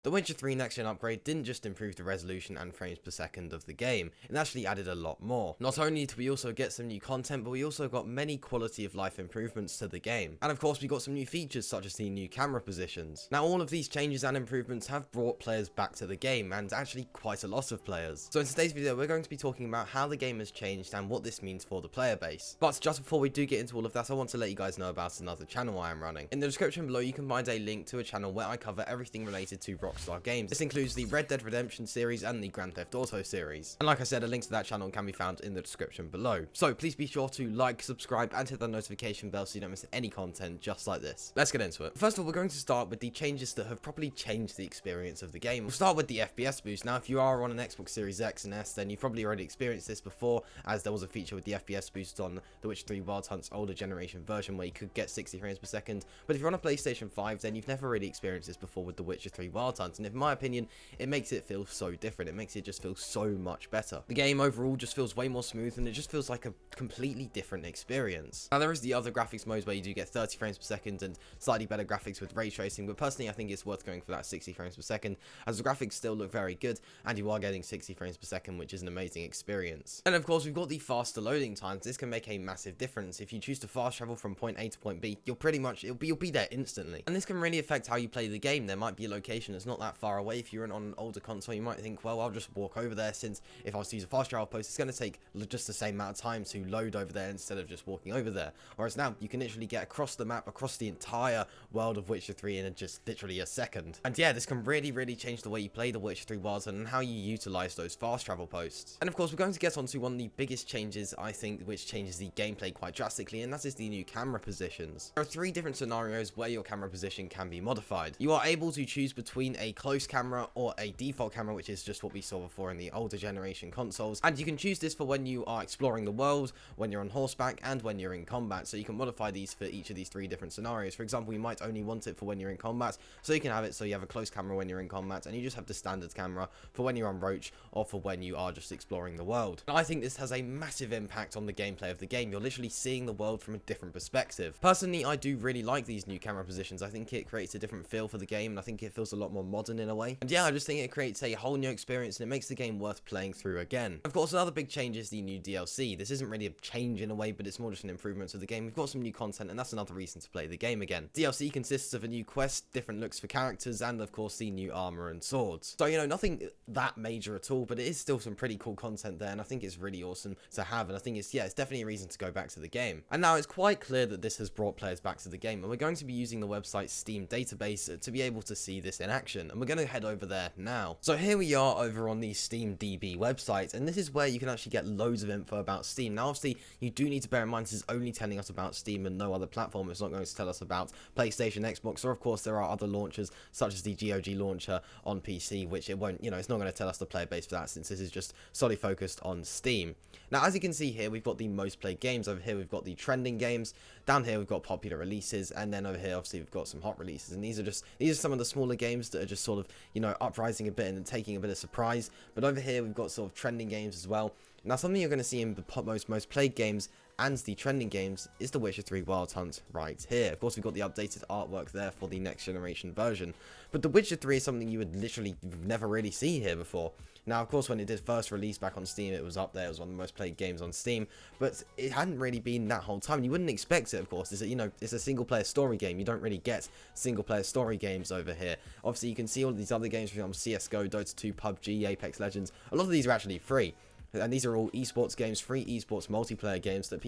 The Witcher 3 Next Gen upgrade didn't just improve the resolution and frames per second of the game, it actually added a lot more. Not only did we also get some new content, but we also got many quality of life improvements to the game. And of course we got some new features such as the new camera positions. Now all of these changes and improvements have brought players back to the game, and actually quite a lot of players. So in today's video we're going to be talking about how the game has changed and what this means for the player base. But just before we do get into all of that, I want to let you guys know about another channel I am running. In the description below you can find a link to a channel where I cover everything related to Rockstar games. This includes the Red Dead Redemption series and the Grand Theft Auto series. And like I said, a link to that channel can be found in the description below. So please be sure to like, subscribe, and hit the notification bell so you don't miss any content just like this. Let's get into it. First of all, we're going to start with the changes that have properly changed the experience of the game. We'll start with the FPS boost. Now, if you are on an Xbox Series X and S, then you've probably already experienced this before, as there was a feature with the FPS boost on The Witcher 3 Wild Hunt's older generation version where you could get 60 frames per second. But if you're on a PlayStation 5, then you've never really experienced this before with The Witcher 3 Wild Hunt. And in my opinion, it makes it feel so different. It makes it just feel so much better. The game overall just feels way more smooth, and it just feels like a completely different experience. Now, there is the other graphics modes where you do get 30 frames per second and slightly better graphics with ray tracing, but personally I think it's worth going for that 60 frames per second, as the graphics still look very good, and you are getting 60 frames per second, which is an amazing experience. And of course, we've got the faster loading times. This can make a massive difference. If you choose to fast travel from point A to point B, you'll be there instantly. And this can really affect how you play the game. There might be a location that's not that far away. If you're on an older console, you might think, well, I'll just walk over there, since if I was to use a fast travel post, it's going to take just the same amount of time to load over there instead of just walking over there. Whereas now, you can literally get across the map, across the entire world of Witcher 3 in just literally a second. And yeah, this can really change the way you play The Witcher 3 Wild Hunt and how you utilize those fast travel posts. And of course, we're going to get onto one of the biggest changes, I think, which changes the gameplay quite drastically, and that is the new camera positions. There are 3 different scenarios where your camera position can be modified. You are able to choose between a close camera or a default camera, which is just what we saw before in the older generation consoles, and you can choose this for when you are exploring the world, when you're on horseback, and when you're in combat. So you can modify these for each of these 3 different scenarios. For example, you might only want it for when you're in combat, so you can have it so you have a close camera when you're in combat, and you just have the standard camera for when you're on roach or for when you are just exploring the world. And I think this has a massive impact on the gameplay of the game. You're literally seeing the world from a different perspective. Personally, I do really like these new camera positions. I think it creates a different feel for the game, and I think it feels a lot more modern in a way. And yeah, I just think it creates a whole new experience, and it makes the game worth playing through again. Of course, another big change is the new DLC. This isn't really a change in a way, but it's more just an improvement to the game. We've got some new content, and that's another reason to play the game again. DLC consists of a new quest, different looks for characters, and of course the new armor and swords. So, you know, nothing that major at all, but it is still some pretty cool content there, and I think it's really awesome to have, and I think it's definitely a reason to go back to the game. And now it's quite clear that this has brought players back to the game, and we're going to be using the website's Steam database to be able to see this in action, and we're going to head over there now. So here we are over on the Steam DB website, and this is where you can actually get loads of info about Steam. Now obviously you do need to bear in mind this is only telling us about Steam and no other platform. It's not going to tell us about PlayStation, Xbox, or of course there are other launchers such as the GOG launcher on PC, which it won't, it's not going to tell us the player base for that, since this is just solely focused on Steam. Now as you can see here, we've got the most played games. Over here we've got the trending games, down here we've got popular releases, and then over here obviously we've got some hot releases, and these are some of the smaller games that are just sort of uprising a bit and taking a bit of surprise. But over here we've got sort of trending games as well. Now something you're going to see in the most played games and the trending games is The Witcher 3 Wild Hunt right here. Of course, we've got the updated artwork there for the next generation version. But The Witcher 3 is something you would literally never really see here before. Now, of course, when it did first release back on Steam, it was up there. It was one of the most played games on Steam. But it hadn't really been that whole time. You wouldn't expect it, of course. It's a single-player story game. You don't really get single-player story games over here. Obviously, you can see all of these other games, for example, CSGO, Dota 2, PUBG, Apex Legends. A lot of these are actually free. And these are all esports games, free esports multiplayer games that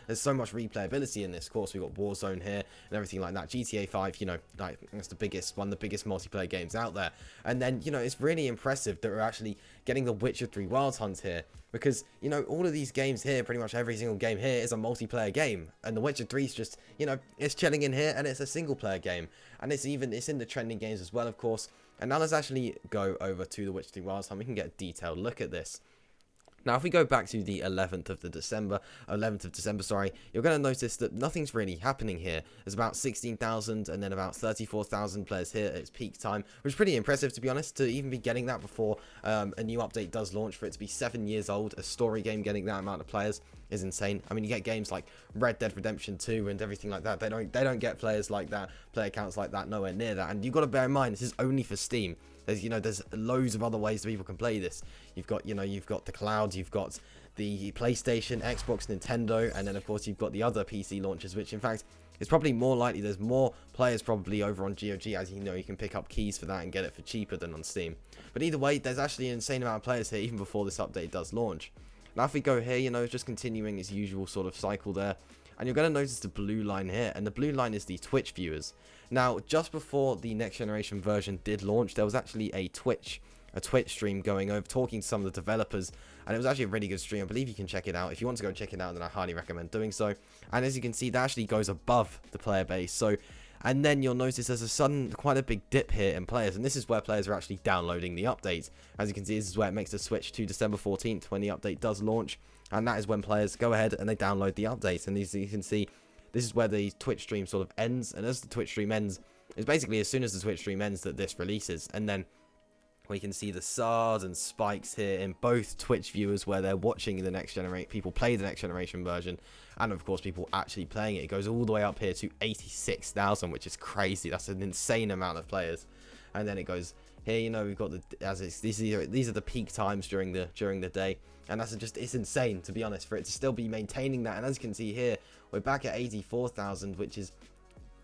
there's so much replayability in this. Of course, we've got Warzone here and everything like that. GTA 5, that's one of the biggest multiplayer games out there. And then, it's really impressive that we're actually getting The Witcher 3 Wild Hunt here. Because, all of these games here, pretty much every single game here is a multiplayer game. And The Witcher 3 is just, it's chilling in here, and it's a single player game. And it's in the trending games as well, of course. And now let's actually go over to The Witcher 3 Wild Hunt. We can get a detailed look at this. Now, if we go back to the 11th of December, you're going to notice that nothing's really happening here. There's about 16,000 and then about 34,000 players here at its peak time, which is pretty impressive, to be honest, to even be getting that before a new update does launch, for it to be 7 years old, a story game getting that amount of players. is insane. I mean, you get games like Red Dead Redemption 2 and everything like that. They don't get players like that, player counts like that, nowhere near that. And you've got to bear in mind, this is only for Steam. There's loads of other ways that people can play this. You've got the cloud, you've got the PlayStation, Xbox, Nintendo, and then of course you've got the other PC launchers, which in fact it's probably more likely there's more players probably over on GOG, as you can pick up keys for that and get it for cheaper than on Steam. But either way, there's actually an insane amount of players here even before this update does launch. Now if we go here, just continuing its usual sort of cycle there, and you're going to notice the blue line here, and the blue line is the Twitch viewers. Now just before the next generation version did launch, there was actually a Twitch stream going over, talking to some of the developers, and it was actually a really good stream. I believe you can check it out. If you want to go check it out, then I highly recommend doing so. And as you can see, that actually goes above the player base. So, and then you'll notice there's a sudden, quite a big dip here in players, and this is where players are actually downloading the update. As you can see, this is where it makes the switch to December 14th when the update does launch, and that is when players go ahead and they download the update. And as you can see, this is where the Twitch stream sort of ends, and as the Twitch stream ends, it's basically as soon as the Twitch stream ends that this releases, and then we can see the SARS and spikes here in both Twitch viewers where they're watching the next generation, people play the next generation version, and of course people actually playing it. It goes all the way up here to 86,000, which is crazy. That's an insane amount of players. And then it goes here, we've got these are the peak times during the day, and it's insane, to be honest, for it to still be maintaining that. And as you can see here, we're back at 84,000, which is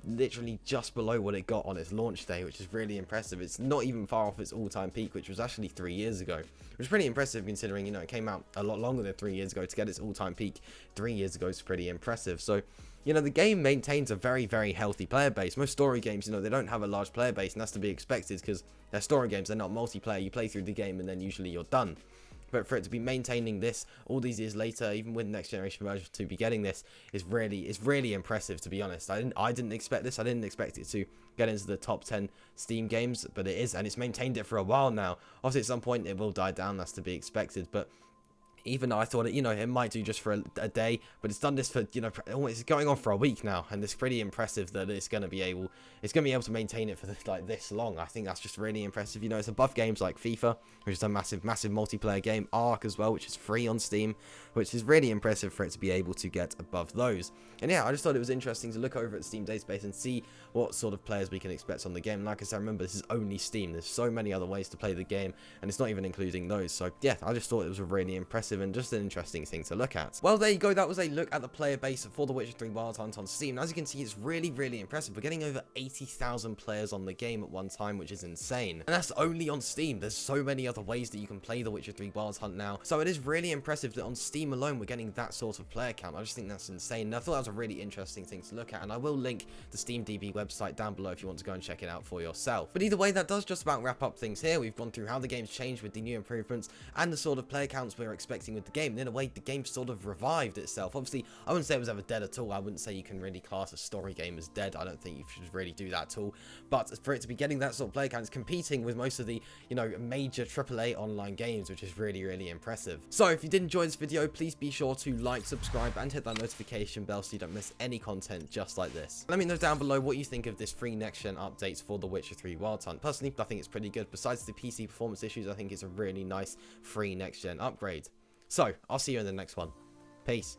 literally just below what it got on its launch day, which is really impressive. It's not even far off its all-time peak, which was actually 3 years ago, which is pretty impressive considering it came out a lot longer than 3 years ago. To get its all-time peak 3 years ago is pretty impressive. So the game maintains a very, very healthy player base. Most story games, they don't have a large player base, and that's to be expected because they're story games. They're not multiplayer. You play through the game and then usually you're done. But for it to be maintaining this all these years later, even with the next generation version to be getting this, is really impressive, to be honest. I didn't expect this. I didn't expect it to get into the top 10 Steam games, but it is, and it's maintained it for a while now. Obviously, at some point it will die down. That's to be expected, but even though I thought it might do just for a day, but it's done this for, it's going on for a week now, and it's pretty impressive that it's going to be able to maintain it for this long. I think that's just really impressive. It's above games like FIFA, which is a massive multiplayer game, Ark as well, which is free on Steam, which is really impressive for it to be able to get above those. And yeah, I just thought it was interesting to look over at the Steam database and see what sort of players we can expect on the game. And like I said, remember, this is only Steam. There's so many other ways to play the game, and it's not even including those. So yeah, I just thought it was a really impressive and just an interesting thing to look at. Well, there you go. That was a look at the player base for The Witcher 3 Wild Hunt on Steam. And as you can see, it's really impressive. We're getting over 80,000 players on the game at one time, which is insane. And that's only on Steam. There's so many other ways that you can play The Witcher 3 Wild Hunt now. So it is really impressive that on Steam alone, we're getting that sort of player count. I just think that's insane. And I thought that was a really interesting thing to look at. And I will link the SteamDB website down below if you want to go and check it out for yourself. But either way, that does just about wrap up things here. We've gone through how the game's changed with the new improvements and the sort of player counts we're expecting with the game. And in a way, the game sort of revived itself. Obviously, I wouldn't say it was ever dead at all. I wouldn't say you can really class a story game as dead. I don't think you should really do that at all. But for it to be getting that sort of player count, it's competing with most of the, major AAA online games, which is really impressive. So if you did enjoy this video, please be sure to like, subscribe, and hit that notification bell so you don't miss any content just like this. Let me know down below what you think of this free next-gen updates for The Witcher 3 Wild Hunt. Personally, I think it's pretty good. Besides the PC performance issues, I think it's a really nice free next-gen upgrade. So, I'll see you in the next one. Peace.